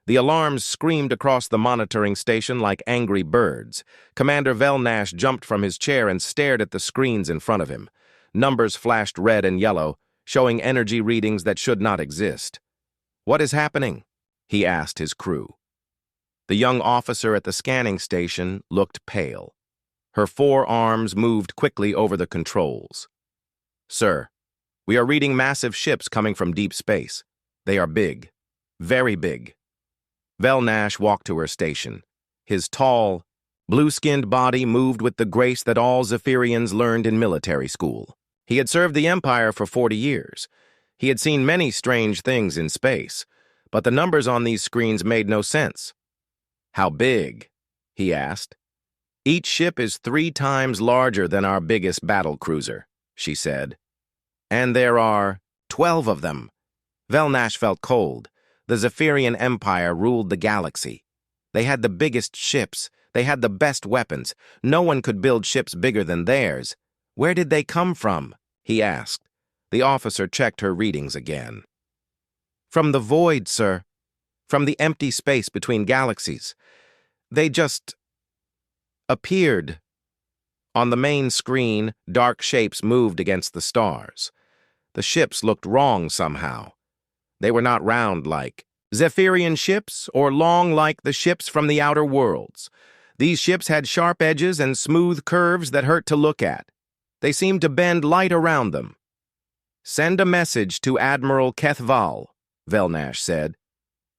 The alarms screamed across the monitoring station like angry birds. Commander Velnash jumped from his chair and stared at the screens in front of him. Numbers flashed red and yellow, showing energy readings that should not exist. "What is happening?" he asked his crew. The young officer at the scanning station looked pale. Her forearms moved quickly over the controls. "Sir, we are reading massive ships coming from deep space. They are big, very big." Velnash walked to her station. His tall, blue-skinned body moved with the grace that all Zephyrians learned in military school. He had served the Empire for 40 years. He had seen many strange things in space, but the numbers on these screens made no sense. "How big?" he asked. "Each ship is 3 times larger than our biggest battle cruiser," she said. "And there are 12 of them." Velnash felt cold. The Zephyrian Empire ruled the galaxy. They had the biggest ships. They had the best weapons. No one could build ships bigger than theirs. "Where did they come from?" he asked. The officer checked her readings again. "From the void, sir. From the empty space between galaxies. They just appeared." On the main screen, dark shapes moved against the stars. The ships looked wrong somehow. They were not round like Zephyrian ships or long like the ships from the outer worlds. These ships had sharp edges and smooth curves that hurt to look at. They seemed to bend light around them. "Send a message to Admiral Kethval," Velnash said.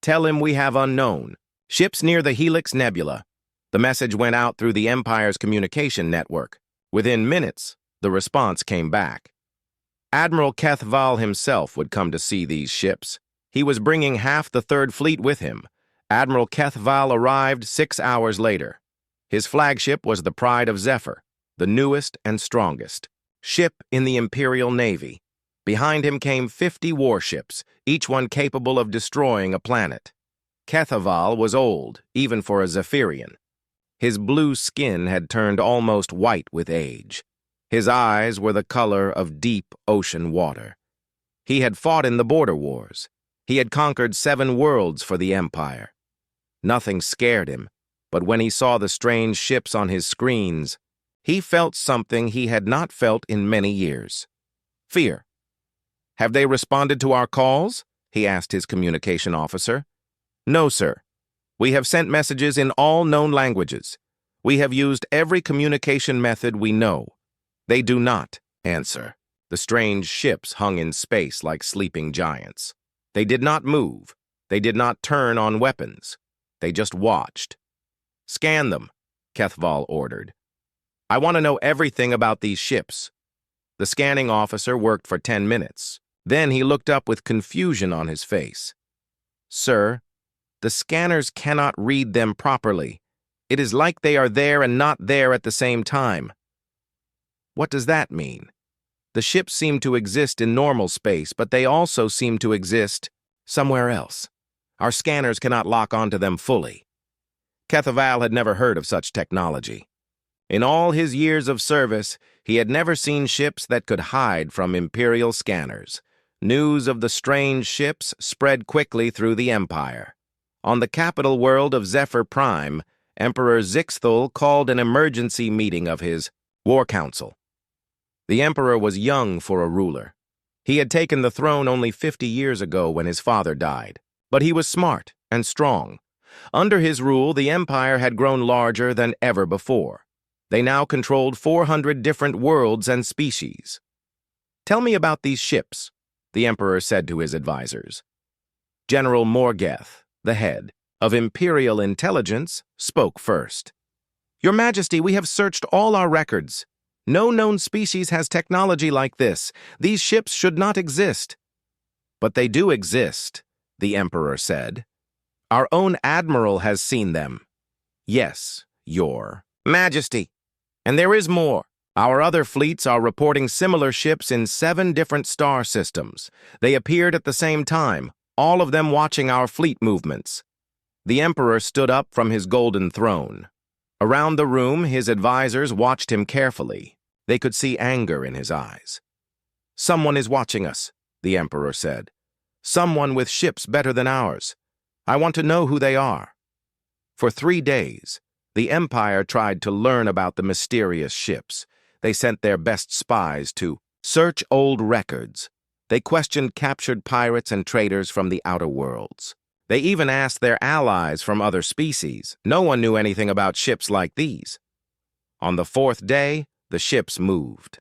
"Tell him we have unknown ships near the Helix Nebula." The message went out through the Empire's communication network. Within minutes, the response came back. Admiral Kethval himself would come to see these ships. He was bringing half the Third Fleet with him. Admiral Kethval arrived 6 hours later. His flagship was the Pride of Zephyr, the newest and strongest ship in the Imperial Navy. Behind him came 50 warships, each one capable of destroying a planet. Kethval was old, even for a Zephyrian. His blue skin had turned almost white with age. His eyes were the color of deep ocean water. He had fought in the border wars. He had conquered 7 worlds for the Empire. Nothing scared him, but when he saw the strange ships on his screens, he felt something he had not felt in many years. Fear. "Have they responded to our calls?" he asked his communication officer. "No, sir. We have sent messages in all known languages. We have used every communication method we know. They do not answer." The strange ships hung in space like sleeping giants. They did not move. They did not turn on weapons. They just watched. "Scan them," Kethval ordered. "I want to know everything about these ships." The scanning officer worked for 10 minutes. Then he looked up with confusion on his face. "Sir, the scanners cannot read them properly. It is like they are there and not there at the same time." "What does that mean?" "The ships seem to exist in normal space, but they also seem to exist somewhere else. Our scanners cannot lock onto them fully." Kethval had never heard of such technology. In all his years of service, he had never seen ships that could hide from Imperial scanners. News of the strange ships spread quickly through the Empire. On the capital world of Zephyr Prime, Emperor Zixthul called an emergency meeting of his War Council. The Emperor was young for a ruler. He had taken the throne only 50 years ago when his father died, but he was smart and strong. Under his rule, the Empire had grown larger than ever before. They now controlled 400 different worlds and species. "Tell me about these ships," the Emperor said to his advisors. General Morgeth, the head of Imperial Intelligence, spoke first. "Your Majesty, we have searched all our records. No known species has technology like this. These ships should not exist." "But they do exist," the Emperor said. "Our own Admiral has seen them." "Yes, Your Majesty. And there is more. Our other fleets are reporting similar ships in 7 different star systems. They appeared at the same time, all of them watching our fleet movements." The Emperor stood up from his golden throne. Around the room, his advisors watched him carefully. They could see anger in his eyes. "Someone is watching us," the Emperor said. "Someone with ships better than ours. I want to know who they are." For 3 days, the Empire tried to learn about the mysterious ships. They sent their best spies to search old records. They questioned captured pirates and traders from the outer worlds. They even asked their allies from other species. No one knew anything about ships like these. On the 4th day, the ships moved.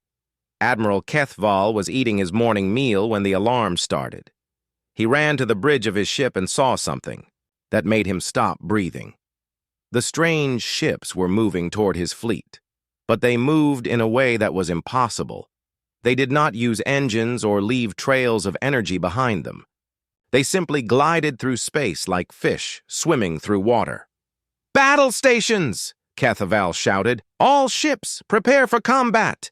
Admiral Kethval was eating his morning meal when the alarm started. He ran to the bridge of his ship and saw something that made him stop breathing. The strange ships were moving toward his fleet, but they moved in a way that was impossible. They did not use engines or leave trails of energy behind them. They simply glided through space like fish swimming through water. "Battle stations!" Kethval shouted. "All ships, prepare for combat!"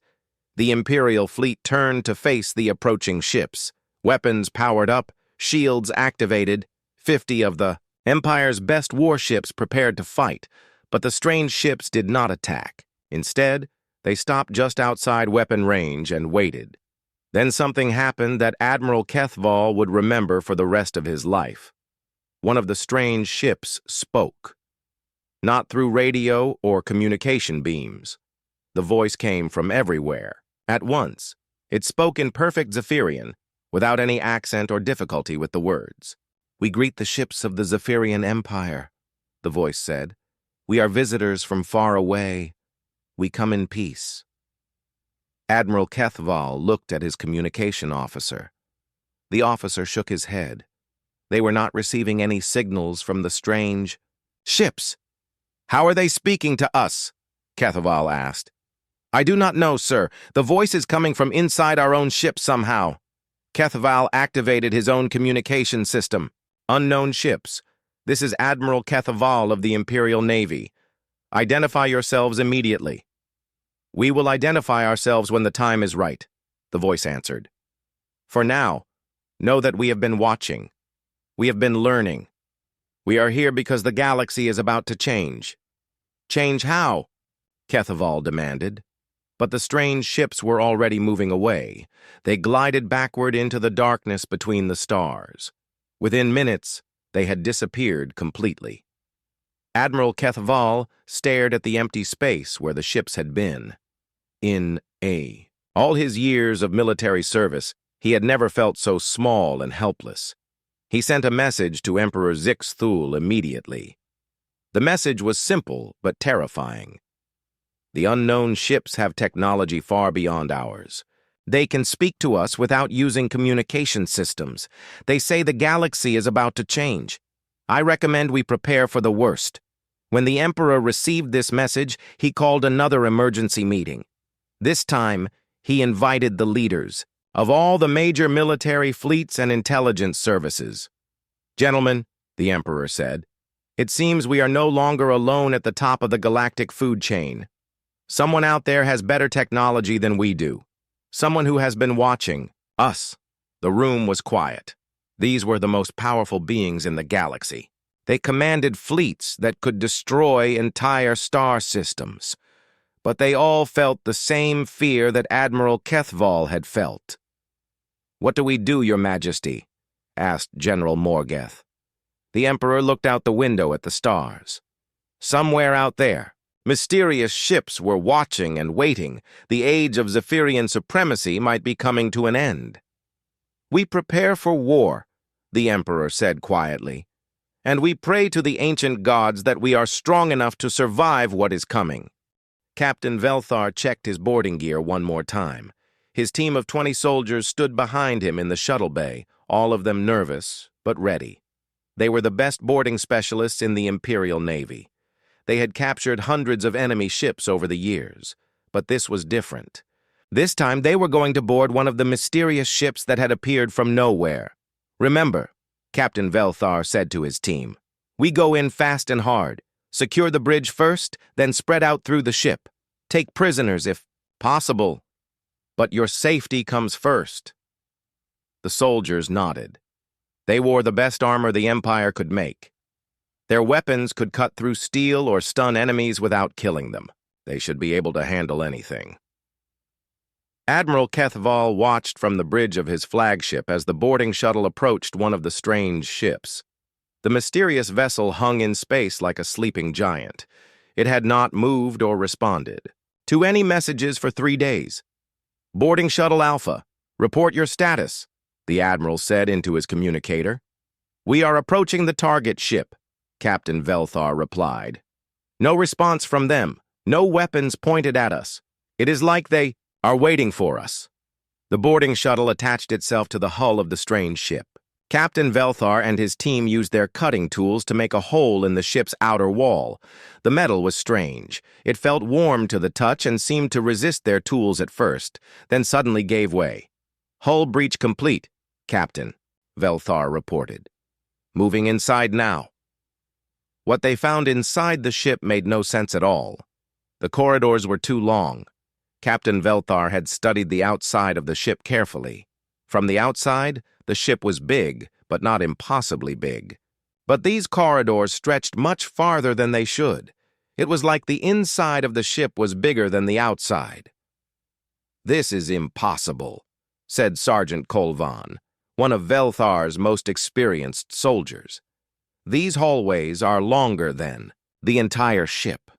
The Imperial fleet turned to face the approaching ships. Weapons powered up, shields activated. 50 of the Empire's best warships prepared to fight, but the strange ships did not attack. Instead, they stopped just outside weapon range and waited. Then something happened that Admiral Kethval would remember for the rest of his life. One of the strange ships spoke. Not through radio or communication beams. The voice came from everywhere, at once. It spoke in perfect Zephyrian, without any accent or difficulty with the words. "We greet the ships of the Zephyrian Empire," the voice said. "We are visitors from far away. We come in peace." Admiral Kethval looked at his communication officer. The officer shook his head. They were not receiving any signals from the strange ships. "How are they speaking to us?" Kethval asked. "I do not know, sir. The voice is coming from inside our own ship somehow." Kethval activated his own communication system. "Unknown ships. This is Admiral Kethval of the Imperial Navy. Identify yourselves immediately." "We will identify ourselves when the time is right," the voice answered. "For now, know that we have been watching. We have been learning. We are here because the galaxy is about to change." "Change how?" Kethval demanded. But the strange ships were already moving away. They glided backward into the darkness between the stars. Within minutes, they had disappeared completely. Admiral Kethval stared at the empty space where the ships had been. All his years of military service, he had never felt so small and helpless. He sent a message to Emperor Zixthul immediately. The message was simple but terrifying. "The unknown ships have technology far beyond ours. They can speak to us without using communication systems. They say the galaxy is about to change. I recommend we prepare for the worst." When the Emperor received this message, he called another emergency meeting. This time, he invited the leaders of all the major military fleets and intelligence services. "Gentlemen," the Emperor said, "it seems we are no longer alone at the top of the galactic food chain. Someone out there has better technology than we do. Someone who has been watching us." The room was quiet. These were the most powerful beings in the galaxy. They commanded fleets that could destroy entire star systems. But they all felt the same fear that Admiral Kethval had felt. "What do we do, Your Majesty?" asked General Morgeth. The Emperor looked out the window at the stars. Somewhere out there, mysterious ships were watching and waiting. The age of Zephyrian supremacy might be coming to an end. "We prepare for war," the Emperor said quietly, "and we pray to the ancient gods that we are strong enough to survive what is coming." Captain Velthar checked his boarding gear one more time. His team of 20 soldiers stood behind him in the shuttle bay, all of them nervous, but ready. They were the best boarding specialists in the Imperial Navy. They had captured hundreds of enemy ships over the years, but this was different. This time they were going to board one of the mysterious ships that had appeared from nowhere. "Remember," Captain Velthar said to his team, "we go in fast and hard. Secure the bridge first, then spread out through the ship. Take prisoners if possible. But your safety comes first." The soldiers nodded. They wore the best armor the Empire could make. Their weapons could cut through steel or stun enemies without killing them. They should be able to handle anything. Admiral Kethval watched from the bridge of his flagship as the boarding shuttle approached one of the strange ships. The mysterious vessel hung in space like a sleeping giant. It had not moved or responded to any messages for 3 days. "Boarding Shuttle Alpha, report your status," the Admiral said into his communicator. "We are approaching the target ship," Captain Velthar replied. "No response from them, no weapons pointed at us. It is like they are waiting for us." The boarding shuttle attached itself to the hull of the strange ship. Captain Velthar and his team used their cutting tools to make a hole in the ship's outer wall. The metal was strange. It felt warm to the touch and seemed to resist their tools at first, then suddenly gave way. "Hull breach complete, Captain," Velthar reported. "Moving inside now." What they found inside the ship made no sense at all. The corridors were too long. Captain Velthar had studied the outside of the ship carefully. From the outside, the ship was big, but not impossibly big. But these corridors stretched much farther than they should. It was like the inside of the ship was bigger than the outside. "This is impossible," said Sergeant Colvan, one of Velthar's most experienced soldiers. "These hallways are longer than the entire ship."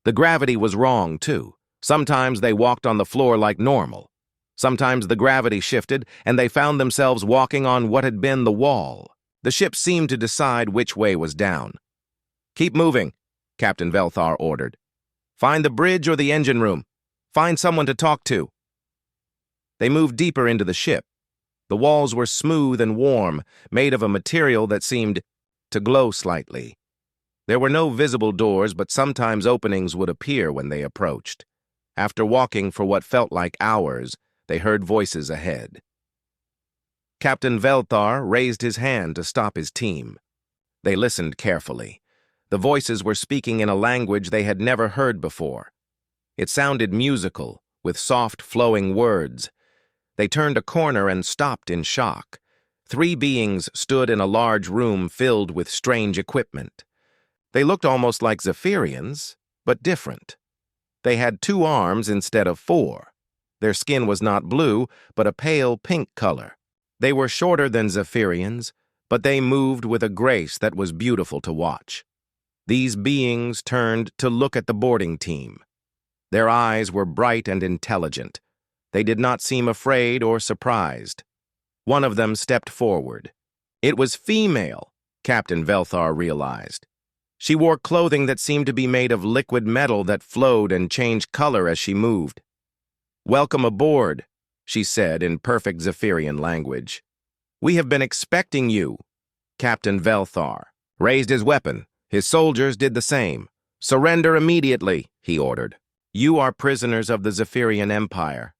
The gravity was wrong, too. Sometimes they walked on the floor like normal. Sometimes the gravity shifted, and they found themselves walking on what had been the wall. The ship seemed to decide which way was down. "Keep moving," Captain Velthar ordered. "Find the bridge or the engine room. Find someone to talk to." They moved deeper into the ship. The walls were smooth and warm, made of a material that seemed to glow slightly. There were no visible doors, but sometimes openings would appear when they approached. After walking for what felt like hours, they heard voices ahead. Captain Velthar raised his hand to stop his team. They listened carefully. The voices were speaking in a language they had never heard before. It sounded musical, with soft, flowing words. They turned a corner and stopped in shock. 3 beings stood in a large room filled with strange equipment. They looked almost like Zephyrians, but different. They had 2 arms instead of 4. Their skin was not blue, but a pale pink color. They were shorter than Zephyrians, but they moved with a grace that was beautiful to watch. These beings turned to look at the boarding team. Their eyes were bright and intelligent. They did not seem afraid or surprised. One of them stepped forward. It was female, Captain Velthar realized. She wore clothing that seemed to be made of liquid metal that flowed and changed color as she moved. "Welcome aboard," she said in perfect Zephyrian language. "We have been expecting you." Captain Velthar raised his weapon. His soldiers did the same. "Surrender immediately," he ordered. "You are prisoners of the Zephyrian Empire."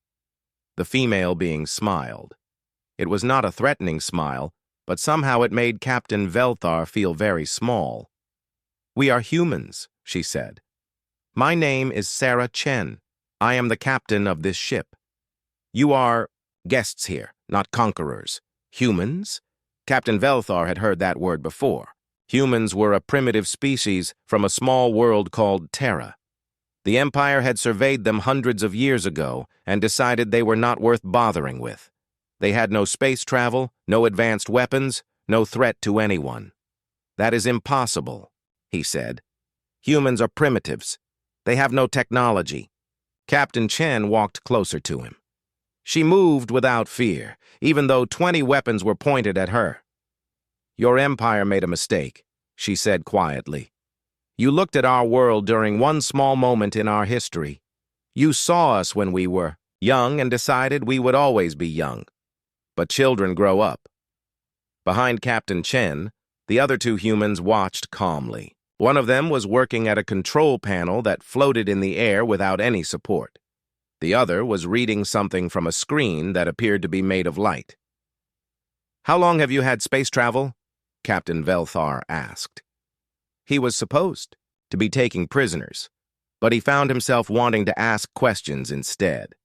The female being smiled. It was not a threatening smile, but somehow it made Captain Velthar feel very small. "We are humans," she said. "My name is Sarah Chen. I am the captain of this ship. You are guests here, not conquerors. Humans?" Captain Velthar had heard that word before. Humans were a primitive species from a small world called Terra. The Empire had surveyed them hundreds of years ago and decided they were not worth bothering with. They had no space travel, no advanced weapons, no threat to anyone. "That is impossible," he said. "Humans are primitives. They have no technology." Captain Chen walked closer to him. She moved without fear, even though 20 weapons were pointed at her. "Your empire made a mistake," she said quietly. "You looked at our world during one small moment in our history. You saw us when we were young and decided we would always be young. But children grow up." Behind Captain Chen, the other 2 humans watched calmly. One of them was working at a control panel that floated in the air without any support. The other was reading something from a screen that appeared to be made of light. "How long have you had space travel?" Captain Velthar asked. He was supposed to be taking prisoners, but he found himself wanting to ask questions instead.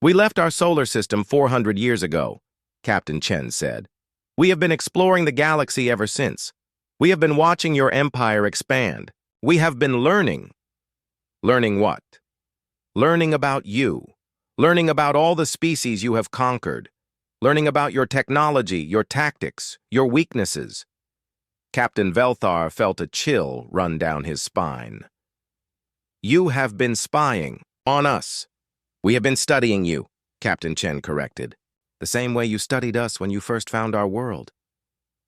"We left our solar system 400 years ago," Captain Chen said. "We have been exploring the galaxy ever since. We have been watching your empire expand. We have been learning." "Learning what?" "Learning about you. Learning about all the species you have conquered. Learning about your technology, your tactics, your weaknesses. Captain Velthar felt a chill run down his spine. "You have been spying on us." "We have been studying you," Captain Chen corrected. "The same way you studied us when you first found our world.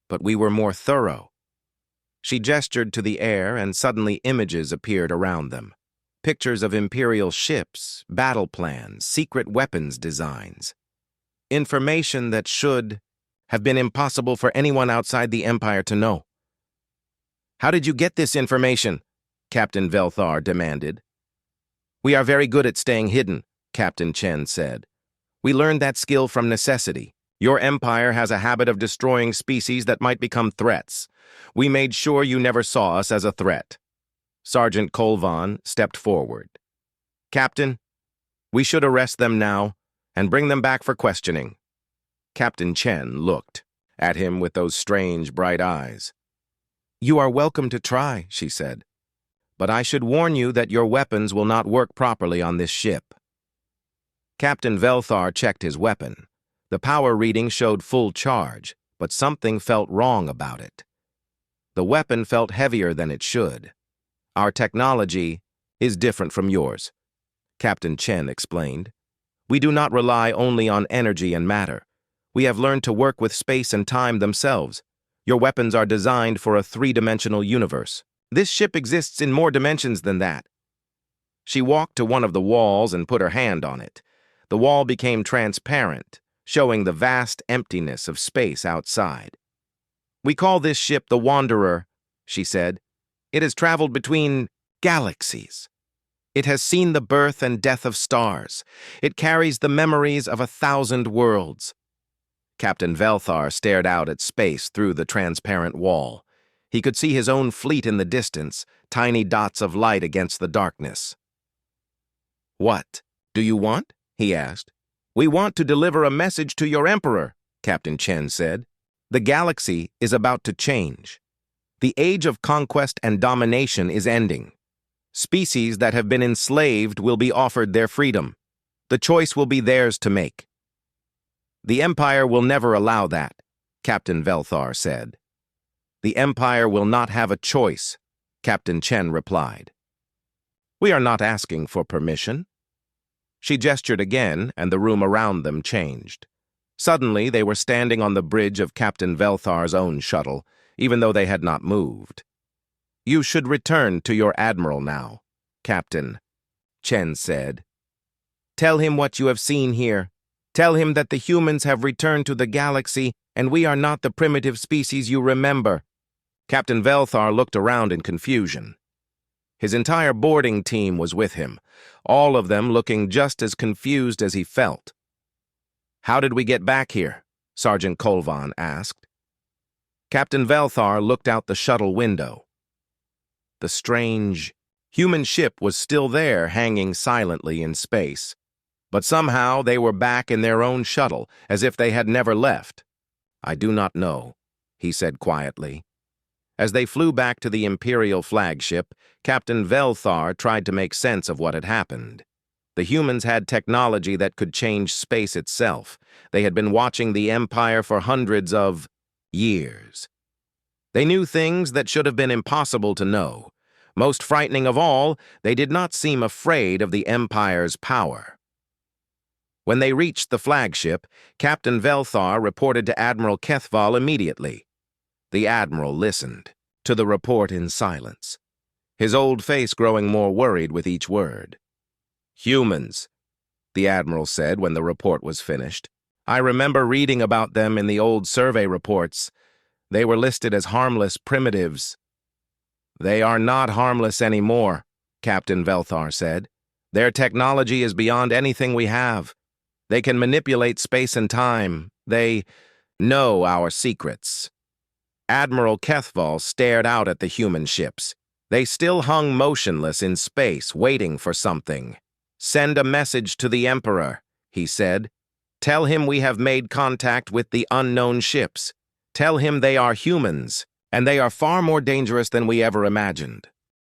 But we were more thorough." She gestured to the air, and suddenly images appeared around them. Pictures of Imperial ships, battle plans, secret weapons designs. Information that should have been impossible for anyone outside the Empire to know. "How did you get this information?" Captain Velthar demanded. "We are very good at staying hidden," Captain Chen said. "We learned that skill from necessity. Your empire has a habit of destroying species that might become threats. We made sure you never saw us as a threat." Sergeant Colvan stepped forward. "Captain, we should arrest them now and bring them back for questioning." Captain Chen looked at him with those strange, bright eyes. "You are welcome to try," she said. "But I should warn you that your weapons will not work properly on this ship." Captain Velthar checked his weapon. The power reading showed full charge, but something felt wrong about it. The weapon felt heavier than it should. "Our technology is different from yours," Captain Chen explained. "We do not rely only on energy and matter. We have learned to work with space and time themselves. Your weapons are designed for a three-dimensional universe. This ship exists in more dimensions than that." She walked to one of the walls and put her hand on it. The wall became transparent, showing the vast emptiness of space outside. "We call this ship the Wanderer," she said. "It has traveled between galaxies. It has seen the birth and death of stars. It carries the memories of 1,000 worlds." Captain Velthar stared out at space through the transparent wall. He could see his own fleet in the distance, tiny dots of light against the darkness. "What do you want?" he asked. "We want to deliver a message to your Emperor," Captain Chen said. "The galaxy is about to change. The age of conquest and domination is ending. Species that have been enslaved will be offered their freedom. The choice will be theirs to make." "The Empire will never allow that," Captain Velthar said. "The Empire will not have a choice," Captain Chen replied. "We are not asking for permission." She gestured again, and the room around them changed. Suddenly, they were standing on the bridge of Captain Velthar's own shuttle, even though they had not moved. "You should return to your admiral now, Captain," Chen said. "Tell him what you have seen here. Tell him that the humans have returned to the galaxy and we are not the primitive species you remember." Captain Velthar looked around in confusion. His entire boarding team was with him, all of them looking just as confused as he felt. "How did we get back here?" Sergeant Colvan asked. Captain Velthar looked out the shuttle window. The strange human ship was still there, hanging silently in space. But somehow they were back in their own shuttle, as if they had never left. "I do not know," he said quietly. As they flew back to the Imperial flagship, Captain Velthar tried to make sense of what had happened. The humans had technology that could change space itself. They had been watching the Empire for hundreds of years. They knew things that should have been impossible to know. Most frightening of all, they did not seem afraid of the Empire's power. When they reached the flagship, Captain Velthar reported to Admiral Kethval immediately. The Admiral listened to the report in silence, his old face growing more worried with each word. "Humans," the Admiral said when the report was finished. "I remember reading about them in the old survey reports. They were listed as harmless primitives." "They are not harmless anymore," Captain Velthar said. "Their technology is beyond anything we have. They can manipulate space and time. They know our secrets." Admiral Kethval stared out at the human ships. They still hung motionless in space, waiting for something. "Send a message to the Emperor," he said. "Tell him we have made contact with the unknown ships. Tell him they are humans, and they are far more dangerous than we ever imagined."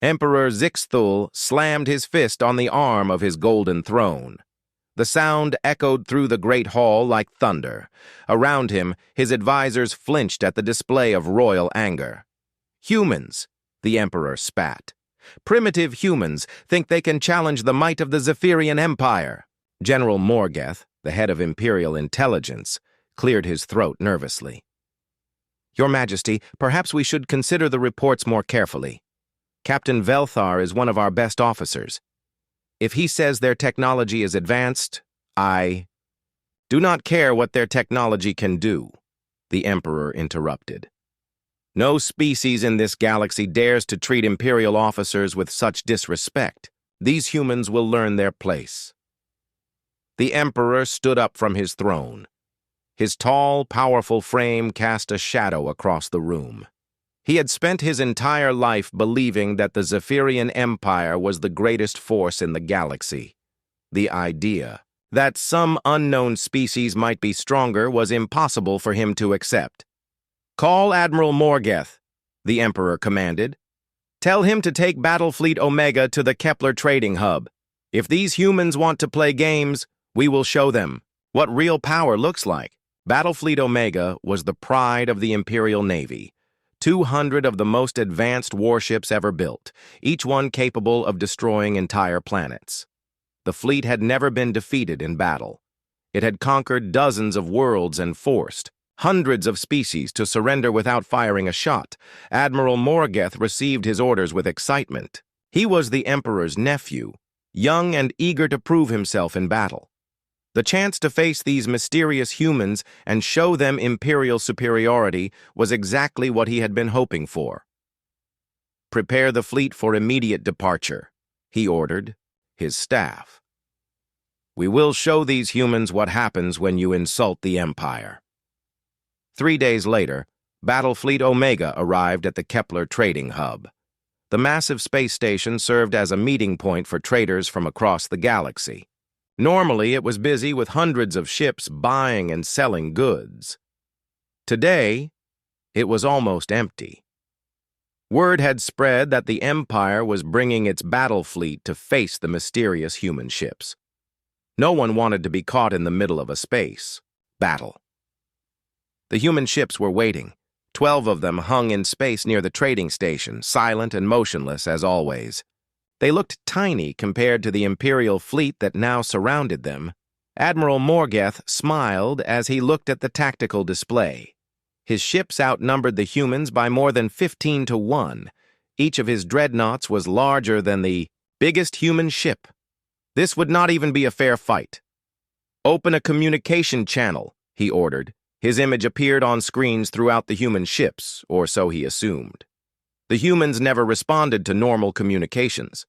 Emperor Zixthul slammed his fist on the arm of his golden throne. The sound echoed through the great hall like thunder. Around him, his advisors flinched at the display of royal anger. Humans, the Emperor spat. Primitive humans think they can challenge the might of the Zephyrian Empire. General Morgeth, the head of Imperial Intelligence, cleared his throat nervously. Your Majesty, perhaps we should consider the reports more carefully. Captain Velthar is one of our best officers. If he says their technology is advanced, I do not care what their technology can do, the Emperor interrupted. No species in this galaxy dares to treat Imperial officers with such disrespect. These humans will learn their place. The Emperor stood up from his throne. His tall, powerful frame cast a shadow across the room. He had spent his entire life believing that the Zephyrian Empire was the greatest force in the galaxy. The idea that some unknown species might be stronger was impossible for him to accept. Call Admiral Morgeth, the Emperor commanded. Tell him to take Battlefleet Omega to the Kepler trading hub. If these humans want to play games, we will show them what real power looks like. Battlefleet Omega was the pride of the Imperial Navy. 200 of the most advanced warships ever built, each one capable of destroying entire planets. The fleet had never been defeated in battle. It had conquered dozens of worlds and forced hundreds of species to surrender without firing a shot. Admiral Morgeth received his orders with excitement. He was the Emperor's nephew, young and eager to prove himself in battle. The chance to face these mysterious humans and show them Imperial superiority was exactly what he had been hoping for. Prepare the fleet for immediate departure, he ordered his staff. We will show these humans what happens when you insult the Empire. 3 days later, Battlefleet Omega arrived at the Kepler trading hub. The massive space station served as a meeting point for traders from across the galaxy. Normally, it was busy with hundreds of ships buying and selling goods. Today, it was almost empty. Word had spread that the Empire was bringing its battle fleet to face the mysterious human ships. No one wanted to be caught in the middle of a space battle. The human ships were waiting. 12 of them hung in space near the trading station, silent and motionless as always. They looked tiny compared to the Imperial fleet that now surrounded them. Admiral Morgeth smiled as he looked at the tactical display. His ships outnumbered the humans by more than 15 to 1. Each of his dreadnoughts was larger than the biggest human ship. This would not even be a fair fight. Open a communication channel, he ordered. His image appeared on screens throughout the human ships, or so he assumed. The humans never responded to normal communications,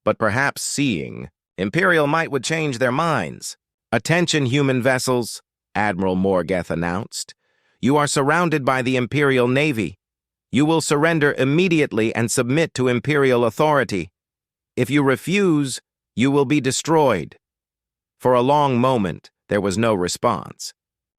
but perhaps seeing Imperial might would change their minds. Attention, human vessels, Admiral Morgeth announced. You are surrounded by the Imperial Navy. You will surrender immediately and submit to Imperial authority. If you refuse, you will be destroyed. For a long moment, there was no response.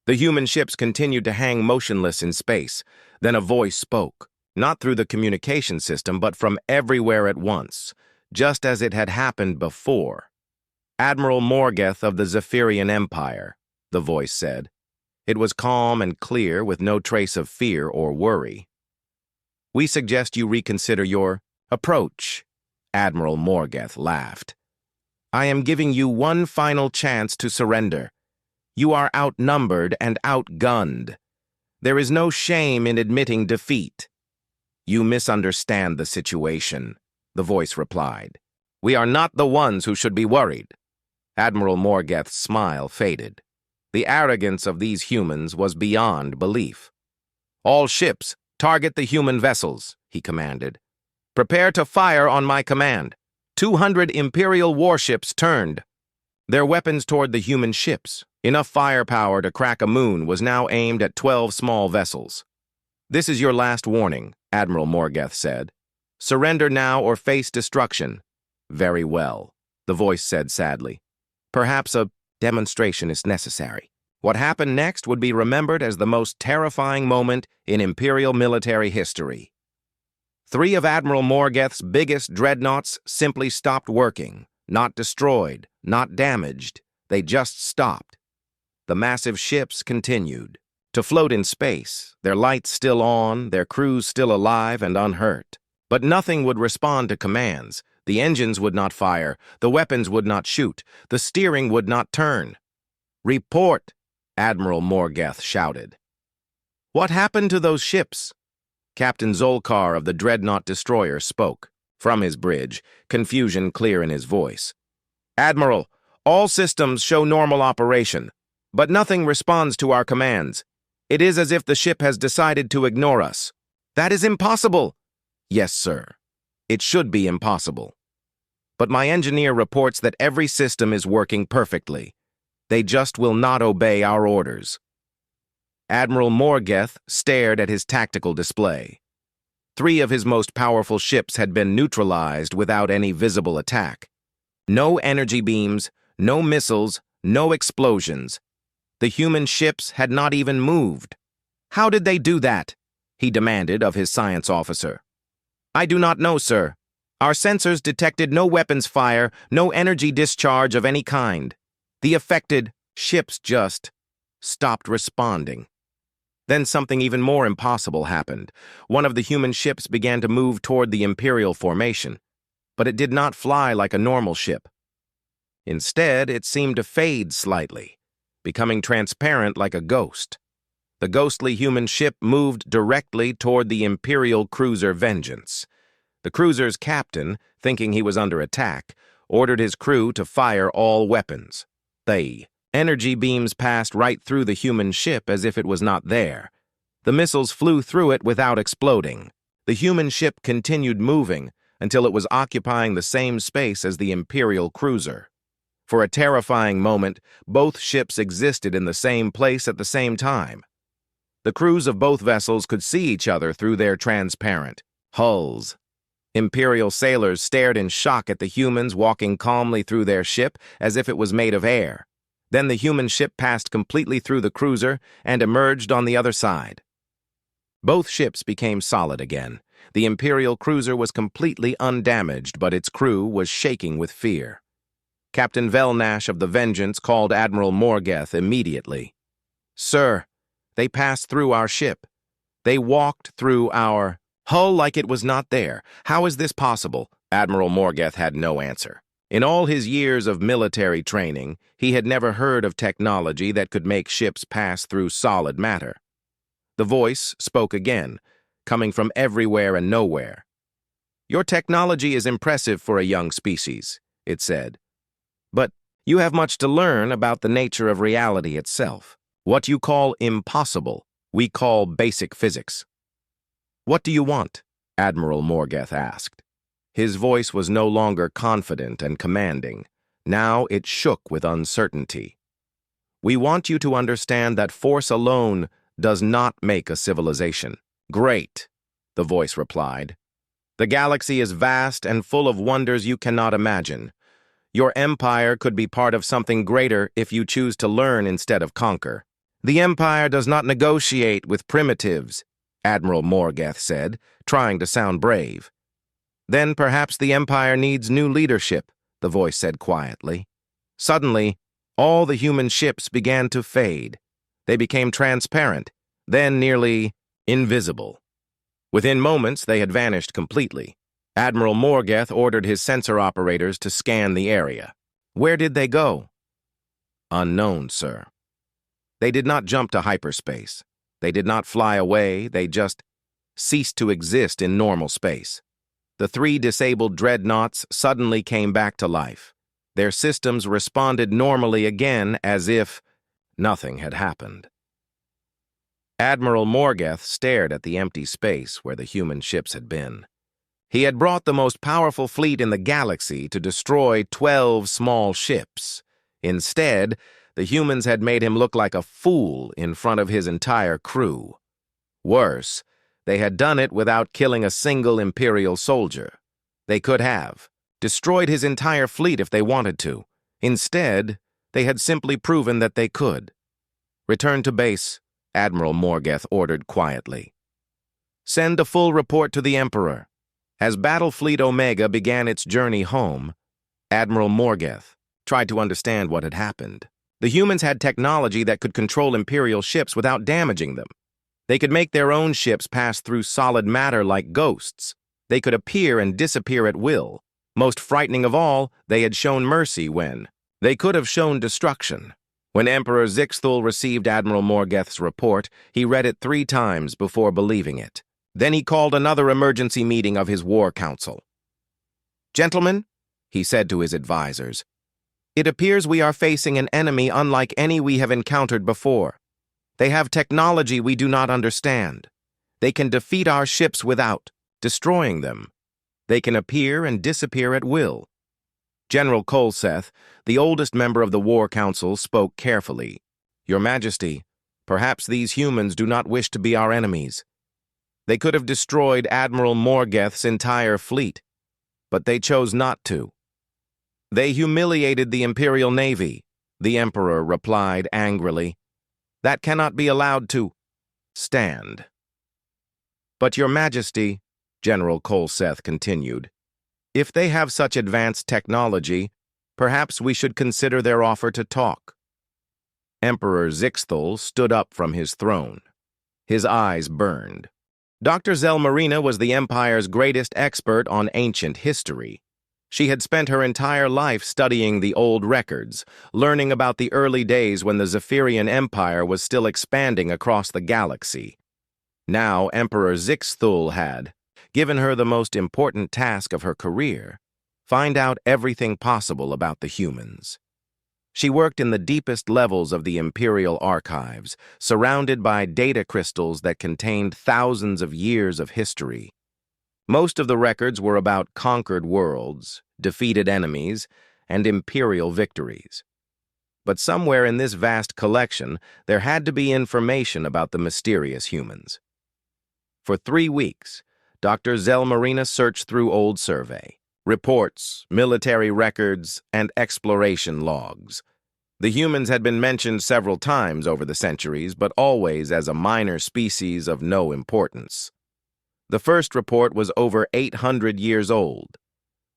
The human ships continued to hang motionless in space. Then a voice spoke, not through the communication system, but from everywhere at once, just as it had happened before. Admiral Morgeth of the Zephyrian Empire, the voice said. It was calm and clear, with no trace of fear or worry. We suggest you reconsider your approach, Admiral Morgeth laughed. I am giving you one final chance to surrender. You are outnumbered and outgunned. There is no shame in admitting defeat. You misunderstand the situation, the voice replied. We are not the ones who should be worried. Admiral Morgeth's smile faded. The arrogance of these humans was beyond belief. All ships, target the human vessels, he commanded. Prepare to fire on my command. 200 Imperial warships turned, their weapons toward the human ships. Enough firepower to crack a moon was now aimed at 12 small vessels. This is your last warning, Admiral Morgeth said. Surrender now or face destruction. Very well, the voice said sadly. Perhaps a demonstration is necessary. What happened next would be remembered as the most terrifying moment in Imperial military history. 3 of Admiral Morgeth's biggest dreadnoughts simply stopped working, not destroyed, not damaged. They just stopped. The massive ships continued. To float in space, their lights still on, their crews still alive and unhurt. But nothing would respond to commands. The engines would not fire, the weapons would not shoot, the steering would not turn. "Report!" Admiral Morgeth shouted. "What happened to those ships?" Captain Zolkar of the Dreadnought destroyer spoke from his bridge, confusion clear in his voice. "Admiral, all systems show normal operation, but nothing responds to our commands. It is as if the ship has decided to ignore us." "That is impossible." "Yes, sir. It should be impossible. But my engineer reports that every system is working perfectly. They just will not obey our orders." Admiral Morgeth stared at his tactical display. 3 of his most powerful ships had been neutralized without any visible attack. No energy beams, no missiles, no explosions. The human ships had not even moved. "How did they do that?" he demanded of his science officer. "I do not know, sir. Our sensors detected no weapons fire, no energy discharge of any kind. The affected ships just stopped responding." Then something even more impossible happened. One of the human ships began to move toward the Imperial formation, but it did not fly like a normal ship. Instead, it seemed to fade slightly, becoming transparent like a ghost. The ghostly human ship moved directly toward the Imperial cruiser Vengeance. The cruiser's captain, thinking he was under attack, ordered his crew to fire all weapons. The energy beams passed right through the human ship as if it was not there. The missiles flew through it without exploding. The human ship continued moving until it was occupying the same space as the Imperial cruiser. For a terrifying moment, both ships existed in the same place at the same time. The crews of both vessels could see each other through their transparent hulls. Imperial sailors stared in shock at the humans walking calmly through their ship as if it was made of air. Then the human ship passed completely through the cruiser and emerged on the other side. Both ships became solid again. The Imperial cruiser was completely undamaged, but its crew was shaking with fear. Captain Velnash of the Vengeance called Admiral Morgeth immediately. "Sir, they passed through our ship. They walked through our hull like it was not there. How is this possible?" Admiral Morgeth had no answer. In all his years of military training, he had never heard of technology that could make ships pass through solid matter. The voice spoke again, coming from everywhere and nowhere. "Your technology is impressive for a young species," it said. "But you have much to learn about the nature of reality itself. What you call impossible, we call basic physics." "What do you want?" Admiral Morgeth asked. His voice was no longer confident and commanding. Now it shook with uncertainty. "We want you to understand that force alone does not make a civilization." "Great," the voice replied. "The galaxy is vast and full of wonders you cannot imagine. Your empire could be part of something greater if you choose to learn instead of conquer." "The empire does not negotiate with primitives," Admiral Morgeth said, trying to sound brave. "Then perhaps the empire needs new leadership," the voice said quietly. Suddenly, all the human ships began to fade. They became transparent, then nearly invisible. Within moments, they had vanished completely. Admiral Morgeth ordered his sensor operators to scan the area. "Where did they go?" "Unknown, sir." They did not jump to hyperspace. They did not fly away, they just ceased to exist in normal space. The 3 disabled dreadnoughts suddenly came back to life. Their systems responded normally again as if nothing had happened. Admiral Morgeth stared at the empty space where the human ships had been. He had brought the most powerful fleet in the galaxy to destroy 12 small ships. Instead, the humans had made him look like a fool in front of his entire crew. Worse, they had done it without killing a single Imperial soldier. They could have destroyed his entire fleet if they wanted to. Instead, they had simply proven that they could. "Return to base," Admiral Morgeth ordered quietly. "Send a full report to the Emperor." As Battle Fleet Omega began its journey home, Admiral Morgeth tried to understand what had happened. The humans had technology that could control Imperial ships without damaging them. They could make their own ships pass through solid matter like ghosts. They could appear and disappear at will. Most frightening of all, they had shown mercy when they could have shown destruction. When Emperor Zixthul received Admiral Morgeth's report, he read it 3 times before believing it. Then he called another emergency meeting of his war council. "Gentlemen," he said to his advisors, "it appears we are facing an enemy unlike any we have encountered before. They have technology we do not understand. They can defeat our ships without destroying them. They can appear and disappear at will." General Kolseth, the oldest member of the War Council, spoke carefully. "Your Majesty, perhaps these humans do not wish to be our enemies. They could have destroyed Admiral Morgeth's entire fleet, but they chose not to. They humiliated the Imperial Navy," the Emperor replied angrily. "That cannot be allowed to stand." "But, Your Majesty," General Kolseth continued, "if they have such advanced technology, perhaps we should consider their offer to talk." Emperor Zixthul stood up from his throne. His eyes burned. Dr. Zelmarina was the Empire's greatest expert on ancient history. She had spent her entire life studying the old records, learning about the early days when the Zephyrian Empire was still expanding across the galaxy. Now Emperor Zixthul had given her the most important task of her career: find out everything possible about the humans. She worked in the deepest levels of the Imperial archives, surrounded by data crystals that contained thousands of years of history. Most of the records were about conquered worlds, defeated enemies, and Imperial victories. But somewhere in this vast collection, there had to be information about the mysterious humans. For 3 weeks, Dr. Zelmarina searched through old survey, reports, military records, and exploration logs. The humans had been mentioned several times over the centuries, but always as a minor species of no importance. The first report was over 800 years old.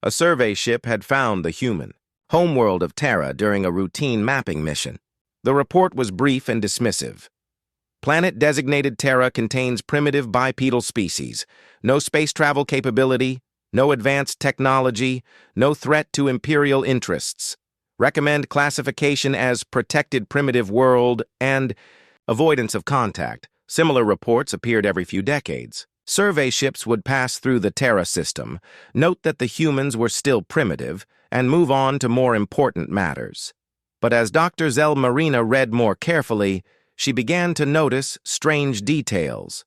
A survey ship had found the human homeworld of Terra during a routine mapping mission. The report was brief and dismissive. Planet designated Terra contains primitive bipedal species, no space travel capability, no advanced technology, no threat to Imperial interests. Recommend classification as protected primitive world and avoidance of contact. Similar reports appeared every few decades. Survey ships would pass through the Terra system, note that the humans were still primitive, and move on to more important matters. But as Dr. Zelmarina read more carefully, she began to notice strange details.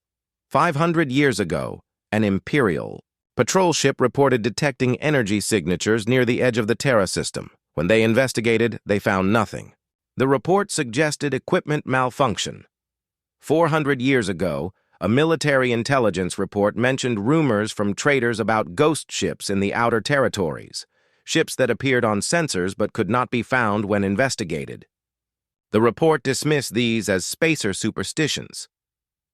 500 years ago, an Imperial patrol ship reported detecting energy signatures near the edge of the Terra system. When they investigated, they found nothing. The report suggested equipment malfunction. 400 years ago, a military intelligence report mentioned rumors from traders about ghost ships in the outer territories, ships that appeared on sensors but could not be found when investigated. The report dismissed these as spacer superstitions.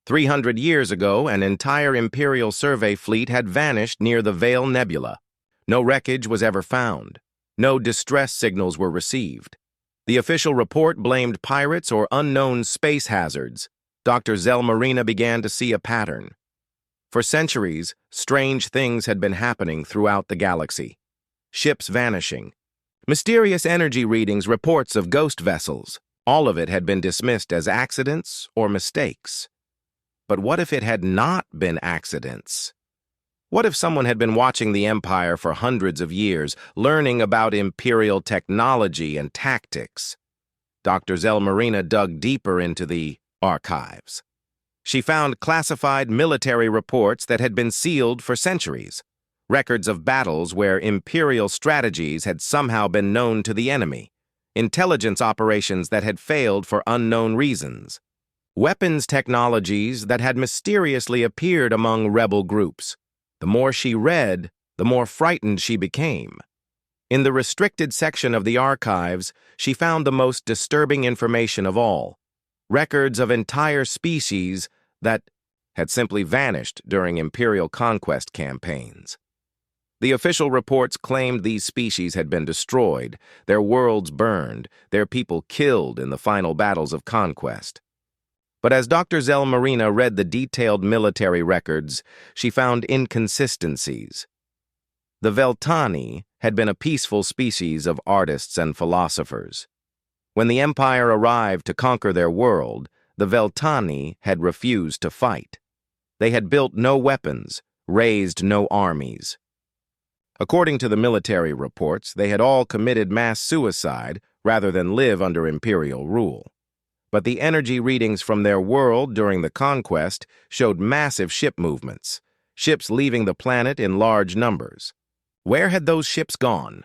300 years ago, an entire Imperial survey fleet had vanished near the Veil Nebula. No wreckage was ever found. No distress signals were received. The official report blamed pirates or unknown space hazards. Dr. Zelmarina began to see a pattern. For centuries, strange things had been happening throughout the galaxy. Ships vanishing. Mysterious energy readings, reports of ghost vessels. All of it had been dismissed as accidents or mistakes. But what if it had not been accidents? What if someone had been watching the Empire for hundreds of years, learning about Imperial technology and tactics? Dr. Zelmarina dug deeper into the archives. She found classified military reports that had been sealed for centuries, records of battles where Imperial strategies had somehow been known to the enemy, intelligence operations that had failed for unknown reasons, weapons technologies that had mysteriously appeared among rebel groups. The more she read, the more frightened she became. In the restricted section of the archives, she found the most disturbing information of all: records of entire species that had simply vanished during Imperial conquest campaigns. The official reports claimed these species had been destroyed, their worlds burned, their people killed in the final battles of conquest. But as Dr. Zelmarina read the detailed military records, she found inconsistencies. The Veltani had been a peaceful species of artists and philosophers. When the Empire arrived to conquer their world, the Veltani had refused to fight. They had built no weapons, raised no armies. According to the military reports, they had all committed mass suicide rather than live under imperial rule. But the energy readings from their world during the conquest showed massive ship movements, ships leaving the planet in large numbers. Where had those ships gone?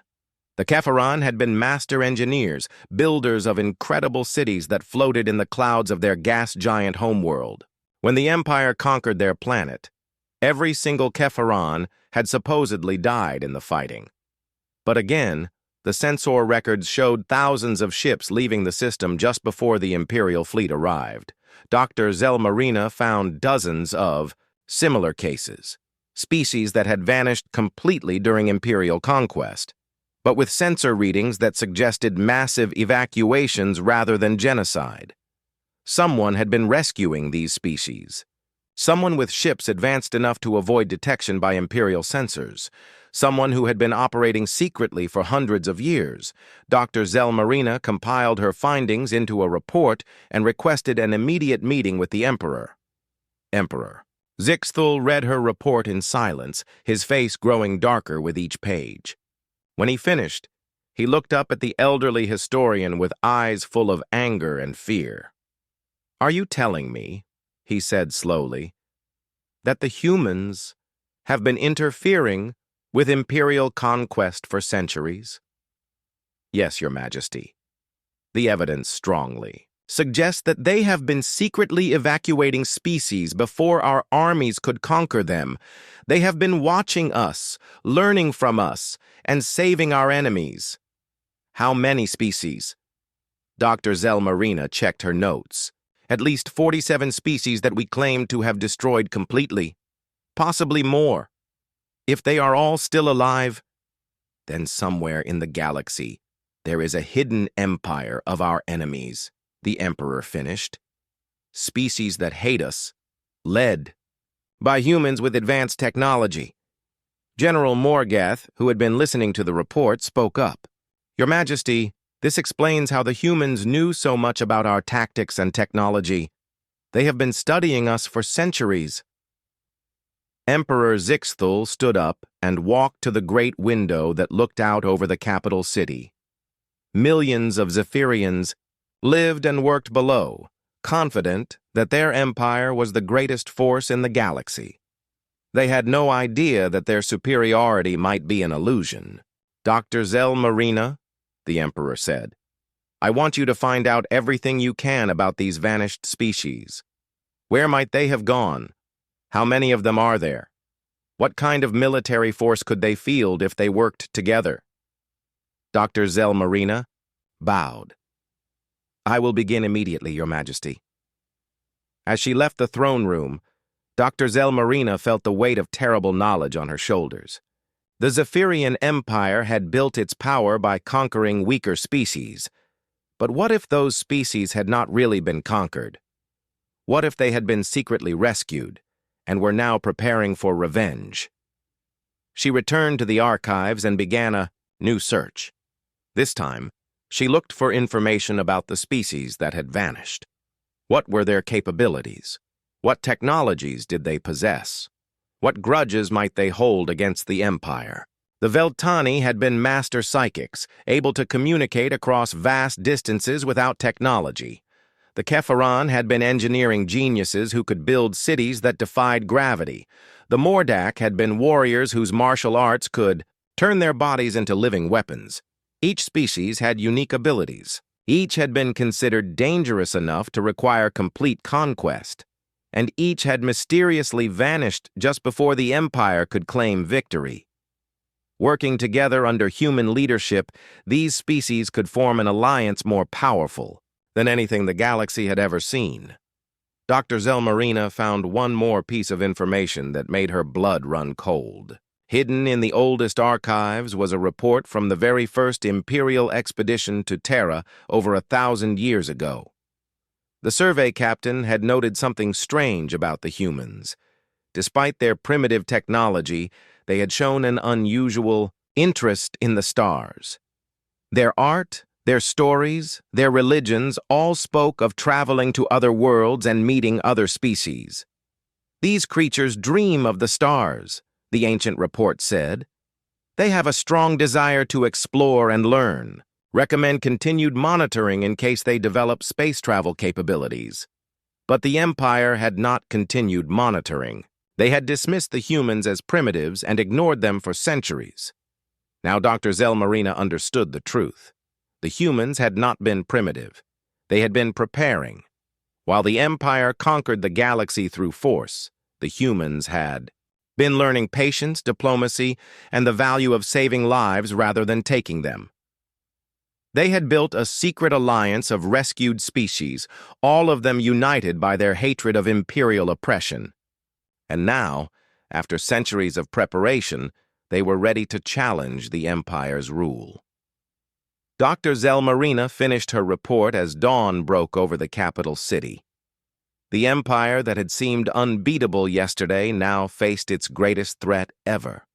The Kepharon had been master engineers, builders of incredible cities that floated in the clouds of their gas giant homeworld. When the Empire conquered their planet, every single Kepharon had supposedly died in the fighting. But again, the censor records showed thousands of ships leaving the system just before the Imperial fleet arrived. Dr. Zelmarina found dozens of similar cases, species that had vanished completely during Imperial conquest, but with censor readings that suggested massive evacuations rather than genocide. Someone had been rescuing these species. Someone with ships advanced enough to avoid detection by Imperial censors. Someone who had been operating secretly for hundreds of years. Dr. Zelmarina compiled her findings into a report and requested an immediate meeting with the Emperor. Emperor. Zixthul read her report in silence, his face growing darker with each page. When he finished, he looked up at the elderly historian with eyes full of anger and fear. "Are you telling me," he said slowly, "that the humans have been interfering with imperial conquest for centuries?" "Yes, Your Majesty. The evidence strongly suggests that they have been secretly evacuating species before our armies could conquer them. They have been watching us, learning from us, and saving our enemies." "How many species?" Dr. Zelmarina checked her notes. "At least 47 species that we claim to have destroyed completely. Possibly more. If they are all still alive, then somewhere in the galaxy there is a hidden empire of our enemies," the Emperor finished. "Species that hate us, led by humans with advanced technology." General Morgath, who had been listening to the report, spoke up. "Your Majesty, this explains how the humans knew so much about our tactics and technology. They have been studying us for centuries." Emperor Zixthul stood up and walked to the great window that looked out over the capital city. Millions of Zephyrians lived and worked below, confident that their empire was the greatest force in the galaxy. They had no idea that their superiority might be an illusion. "Dr. Zelmarina," the Emperor said, "I want you to find out everything you can about these vanished species. Where might they have gone? How many of them are there? What kind of military force could they field if they worked together?" Dr. Zelmarina bowed. "I will begin immediately, Your Majesty." As she left the throne room, Dr. Zelmarina felt the weight of terrible knowledge on her shoulders. The Zephyrian Empire had built its power by conquering weaker species. But what if those species had not really been conquered? What if they had been secretly rescued and were now preparing for revenge? She returned to the archives and began a new search. This time, she looked for information about the species that had vanished. What were their capabilities? What technologies did they possess? What grudges might they hold against the Empire? The Veltani had been master psychics, able to communicate across vast distances without technology. The Kepharon had been engineering geniuses who could build cities that defied gravity. The Mordak had been warriors whose martial arts could turn their bodies into living weapons. Each species had unique abilities. Each had been considered dangerous enough to require complete conquest. And each had mysteriously vanished just before the Empire could claim victory. Working together under human leadership, these species could form an alliance more powerful than anything the galaxy had ever seen. Dr. Zelmarina found one more piece of information that made her blood run cold. Hidden in the oldest archives was a report from the very first Imperial expedition to Terra over 1,000 years ago. The survey captain had noted something strange about the humans. Despite their primitive technology, they had shown an unusual interest in the stars. Their art, their stories, their religions all spoke of traveling to other worlds and meeting other species. These creatures dream of the stars, the ancient report said. They have a strong desire to explore and learn. Recommend continued monitoring in case they develop space travel capabilities. But the Empire had not continued monitoring. They had dismissed the humans as primitives and ignored them for centuries. Now Dr. Zelmarina understood the truth. The humans had not been primitive. They had been preparing. While the Empire conquered the galaxy through force, the humans had been learning patience, diplomacy, and the value of saving lives rather than taking them. They had built a secret alliance of rescued species, all of them united by their hatred of imperial oppression. And now, after centuries of preparation, they were ready to challenge the Empire's rule. Dr. Zelmarina finished her report as dawn broke over the capital city. The Empire that had seemed unbeatable yesterday now faced its greatest threat ever.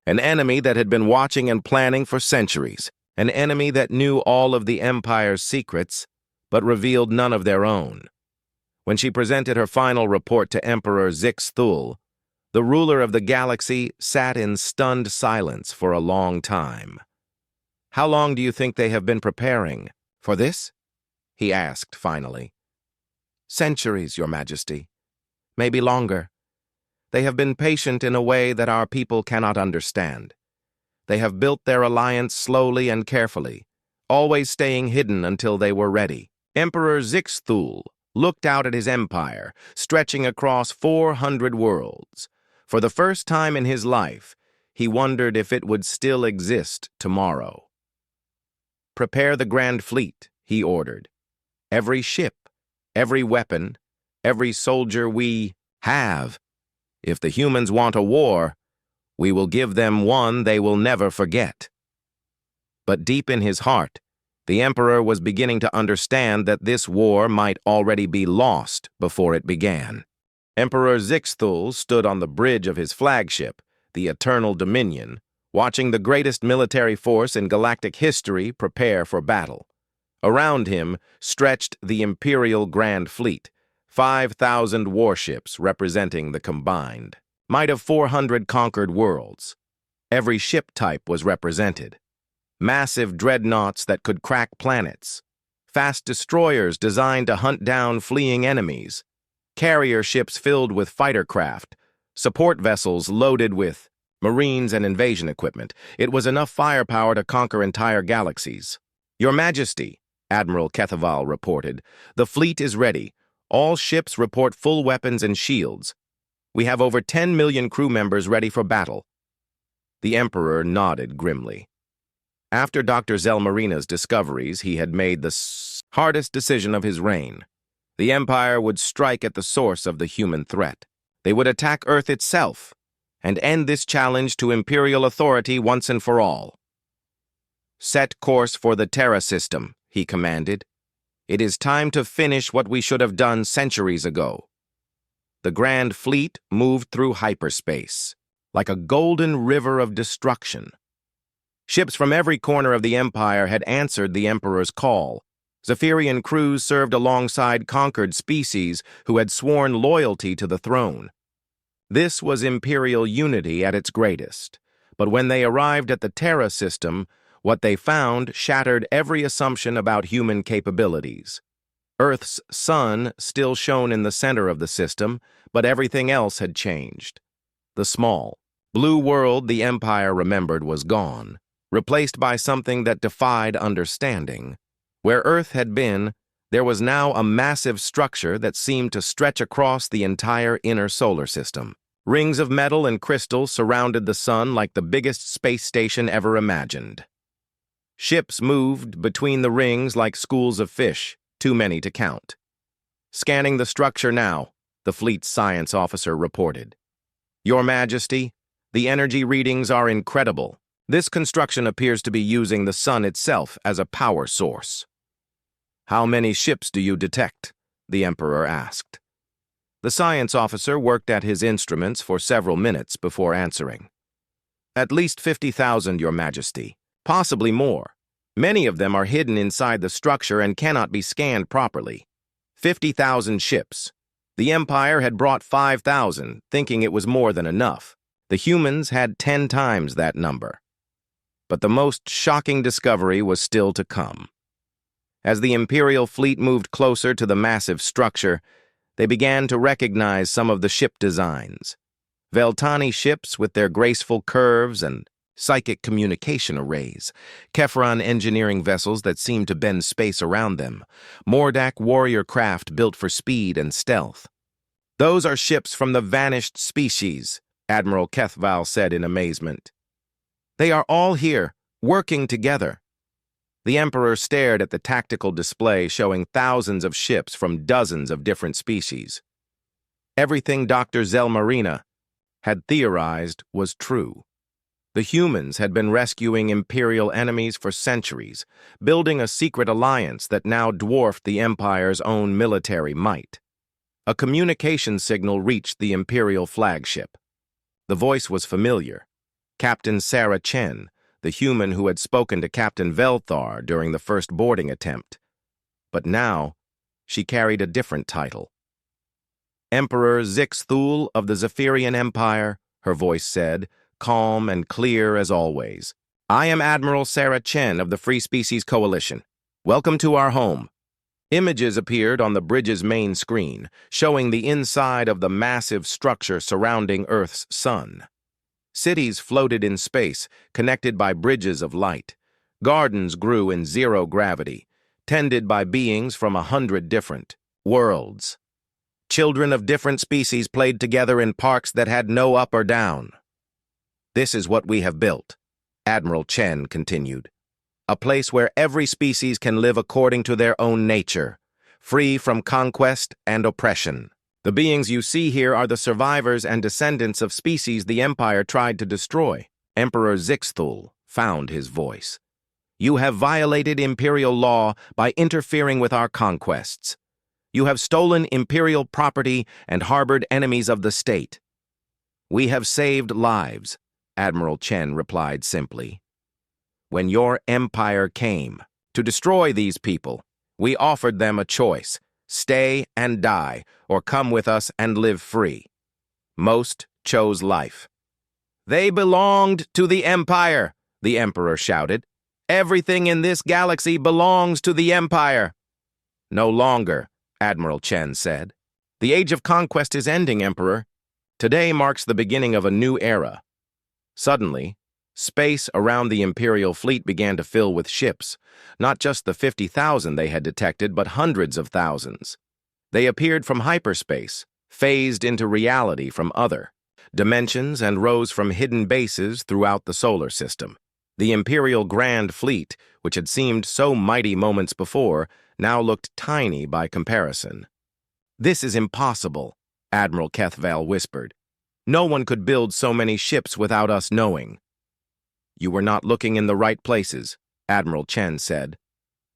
An enemy that had been watching and planning for centuries, an enemy that knew all of the Empire's secrets, but revealed none of their own. When she presented her final report to Emperor Zixthul, the ruler of the galaxy sat in stunned silence for a long time. "How long do you think they have been preparing for this?" he asked finally. "Centuries, Your Majesty. Maybe longer. They have been patient in a way that our people cannot understand. They have built their alliance slowly and carefully, always staying hidden until they were ready." Emperor Zixthul looked out at his empire, stretching across 400 worlds. For the first time in his life, he wondered if it would still exist tomorrow. "Prepare the Grand Fleet," he ordered. "Every ship, every weapon, every soldier we have. If the humans want a war, we will give them one they will never forget." But deep in his heart, the Emperor was beginning to understand that this war might already be lost before it began. Emperor Zixthul stood on the bridge of his flagship, the Eternal Dominion, watching the greatest military force in galactic history prepare for battle. Around him stretched the Imperial Grand Fleet, 5,000 warships representing the combined might of 400 conquered worlds. Every ship type was represented. Massive dreadnoughts that could crack planets, fast destroyers designed to hunt down fleeing enemies, carrier ships filled with fighter craft, support vessels loaded with marines and invasion equipment. It was enough firepower to conquer entire galaxies. "Your Majesty," Admiral Kethaval reported, "the fleet is ready. All ships report full weapons and shields. We have over 10 million crew members ready for battle." The Emperor nodded grimly. After Dr. Zelmarina's discoveries, he had made the hardest decision of his reign. The Empire would strike at the source of the human threat. They would attack Earth itself and end this challenge to imperial authority once and for all. "Set course for the Terra system," he commanded. "It is time to finish what we should have done centuries ago." The Grand Fleet moved through hyperspace, like a golden river of destruction. Ships from every corner of the Empire had answered the Emperor's call. Zephyrian crews served alongside conquered species who had sworn loyalty to the throne. This was Imperial unity at its greatest. But when they arrived at the Terra system, what they found shattered every assumption about human capabilities. Earth's sun still shone in the center of the system, but everything else had changed. The small, blue world the Empire remembered was gone, replaced by something that defied understanding. Where Earth had been, there was now a massive structure that seemed to stretch across the entire inner solar system. Rings of metal and crystal surrounded the sun like the biggest space station ever imagined. Ships moved between the rings like schools of fish, too many to count. "Scanning the structure now," the fleet's science officer reported. "Your Majesty, The energy readings are incredible. This construction appears to be using the sun itself as a power source. How many ships do you detect? The Emperor asked. The science officer worked at his instruments for several minutes before answering. At least 50,000, Your Majesty. Possibly more. Many of them are hidden inside the structure and cannot be scanned properly. 50,000 ships. The Empire had brought 5,000, thinking it was more than enough. The humans had 10 times that number. But the most shocking discovery was still to come. As the Imperial fleet moved closer to the massive structure, they began to recognize some of the ship designs. Veltani ships with their graceful curves and psychic communication arrays, Kefron engineering vessels that seemed to bend space around them, Mordak warrior craft built for speed and stealth. Those are ships from the vanished species, Admiral Kethval said in amazement. They are all here, working together. The Emperor stared at the tactical display showing thousands of ships from dozens of different species. Everything Dr. Zelmarina had theorized was true. The humans had been rescuing Imperial enemies for centuries, building a secret alliance that now dwarfed the Empire's own military might. A communication signal reached the Imperial flagship. The voice was familiar. Captain Sarah Chen, the human who had spoken to Captain Velthar during the first boarding attempt. But now, she carried a different title. Emperor Zixthul of the Zephyrian Empire, her voice said, calm and clear as always. I am Admiral Sarah Chen of the Free Species Coalition. Welcome to our home. Images appeared on the bridge's main screen, showing the inside of the massive structure surrounding Earth's sun. Cities floated in space, connected by bridges of light. Gardens grew in zero gravity, tended by beings from 100 different worlds. Children of different species played together in parks that had no up or down. This is what we have built, Admiral Chen continued. A place where every species can live according to their own nature, free from conquest and oppression. The beings you see here are the survivors and descendants of species the Empire tried to destroy. Emperor Zixthul found his voice. You have violated Imperial law by interfering with our conquests. You have stolen Imperial property and harbored enemies of the state. We have saved lives, Admiral Chen replied simply. When your Empire came to destroy these people, we offered them a choice. Stay and die, or come with us and live free. Most chose life. They belonged to the Empire, the Emperor shouted. Everything in this galaxy belongs to the Empire. No longer, Admiral Chen said. The age of conquest is ending, Emperor. Today marks the beginning of a new era. Suddenly, space around the Imperial fleet began to fill with ships, not just the 50,000 they had detected, but hundreds of thousands. They appeared from hyperspace, phased into reality from other dimensions, and rose from hidden bases throughout the solar system. The Imperial Grand Fleet, which had seemed so mighty moments before, now looked tiny by comparison. This is impossible, Admiral Kethval whispered. No one could build so many ships without us knowing. You were not looking in the right places, Admiral Chen said.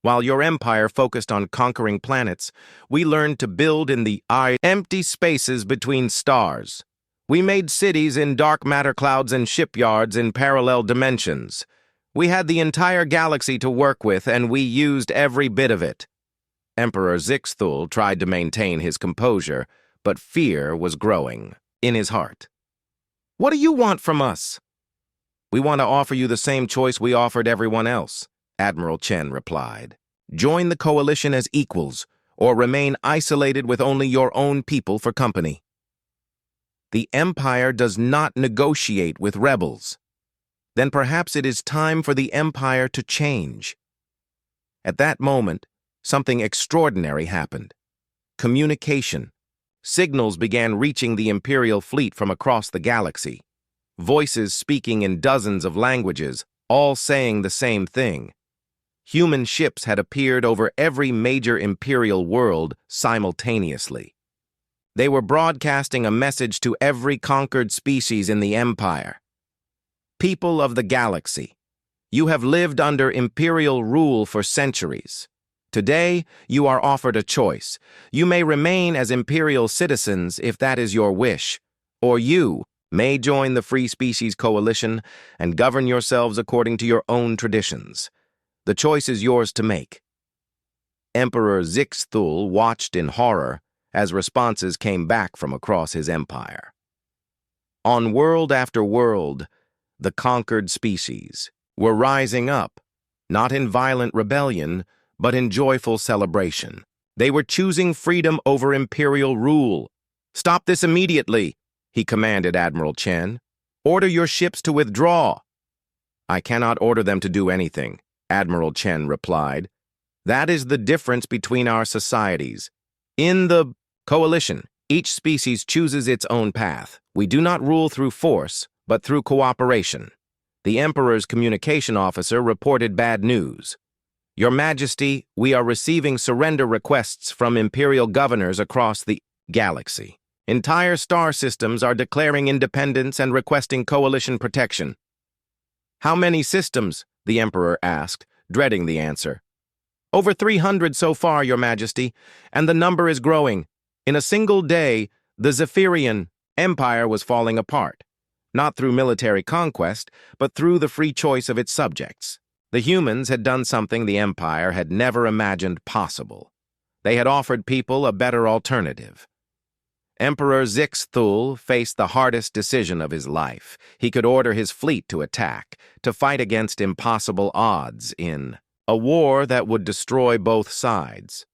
While your empire focused on conquering planets, we learned to build in the empty spaces between stars. We made cities in dark matter clouds and shipyards in parallel dimensions. We had the entire galaxy to work with, and we used every bit of it. Emperor Zixthul tried to maintain his composure, but fear was growing in his heart. What do you want from us? We want to offer you the same choice we offered everyone else, Admiral Chen replied. Join the coalition as equals, or remain isolated with only your own people for company. The Empire does not negotiate with rebels. Then perhaps it is time for the Empire to change. At that moment, something extraordinary happened. Communication. Signals began reaching the Imperial fleet from across the galaxy. Voices speaking in dozens of languages, all saying the same thing. Human ships had appeared over every major Imperial world simultaneously. They were broadcasting a message to every conquered species in the Empire. People of the galaxy, you have lived under imperial rule for centuries. Today, you are offered a choice. You may remain as imperial citizens if that is your wish, or you may join the Free Species Coalition and govern yourselves according to your own traditions. The choice is yours to make. Emperor Zixthul watched in horror as responses came back from across his empire. On world after world, the conquered species were rising up, not in violent rebellion, but in joyful celebration. They were choosing freedom over imperial rule. "Stop this immediately," he commanded Admiral Chen. "Order your ships to withdraw." "I cannot order them to do anything," Admiral Chen replied. "That is the difference between our societies. In the coalition, each species chooses its own path. We do not rule through force, but through cooperation." The Emperor's communication officer reported bad news. "Your Majesty, we are receiving surrender requests from imperial governors across the galaxy. Entire star systems are declaring independence and requesting coalition protection." "How many systems?" the Emperor asked, dreading the answer. "Over 300 so far, Your Majesty, and the number is growing. In a single day, the Zephyrian Empire was falling apart, not through military conquest, but through the free choice of its subjects. The humans had done something the Empire had never imagined possible. They had offered people a better alternative. Emperor Zixthul faced the hardest decision of his life. He could order his fleet to attack, to fight against impossible odds in a war that would destroy both sides.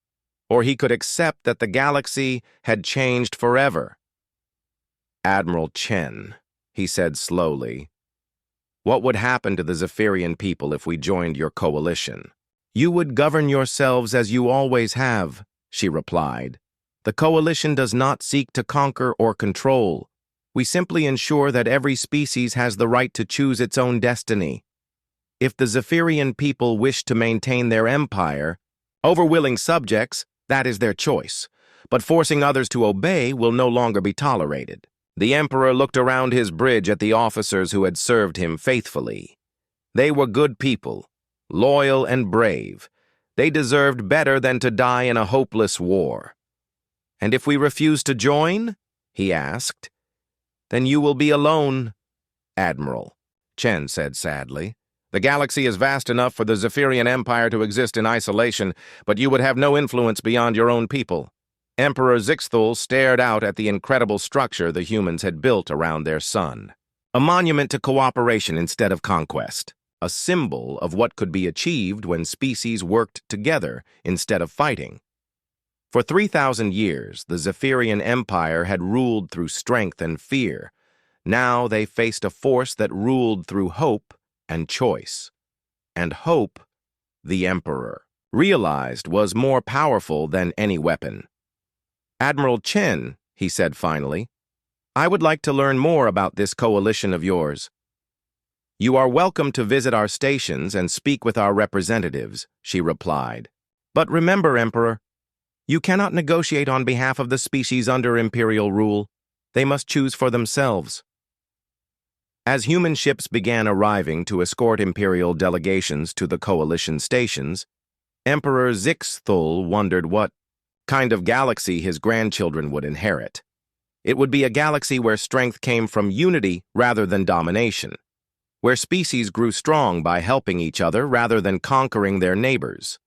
Or he could accept that the galaxy had changed forever. "Admiral Chen," he said slowly, "what would happen to the Zephyrian people if we joined your coalition?" "You would govern yourselves as you always have," she replied. "The coalition does not seek to conquer or control. We simply ensure that every species has the right to choose its own destiny. If the Zephyrian people wish to maintain their empire, over willing subjects, that is their choice. But forcing others to obey will no longer be tolerated." The Emperor looked around his bridge at the officers who had served him faithfully. They were good people, loyal and brave. They deserved better than to die in a hopeless war. "And if we refuse to join?" he asked. "Then you will be alone, Admiral," Chen said sadly. "The galaxy is vast enough for the Zephyrian Empire to exist in isolation, but you would have no influence beyond your own people." Emperor Zixthul stared out at the incredible structure the humans had built around their sun. A monument to cooperation instead of conquest. A symbol of what could be achieved when species worked together instead of fighting. For 3,000 years, the Zephyrian Empire had ruled through strength and fear. Now they faced a force that ruled through hope and choice. And hope, the Emperor realized, was more powerful than any weapon. "Admiral Chen," he said finally, "I would like to learn more about this coalition of yours." "You are welcome to visit our stations and speak with our representatives," she replied. "But remember, Emperor, you cannot negotiate on behalf of the species under imperial rule. They must choose for themselves." As human ships began arriving to escort imperial delegations to the coalition stations, Emperor Zixthul wondered what kind of galaxy his grandchildren would inherit. It would be a galaxy where strength came from unity rather than domination, where species grew strong by helping each other rather than conquering their neighbors.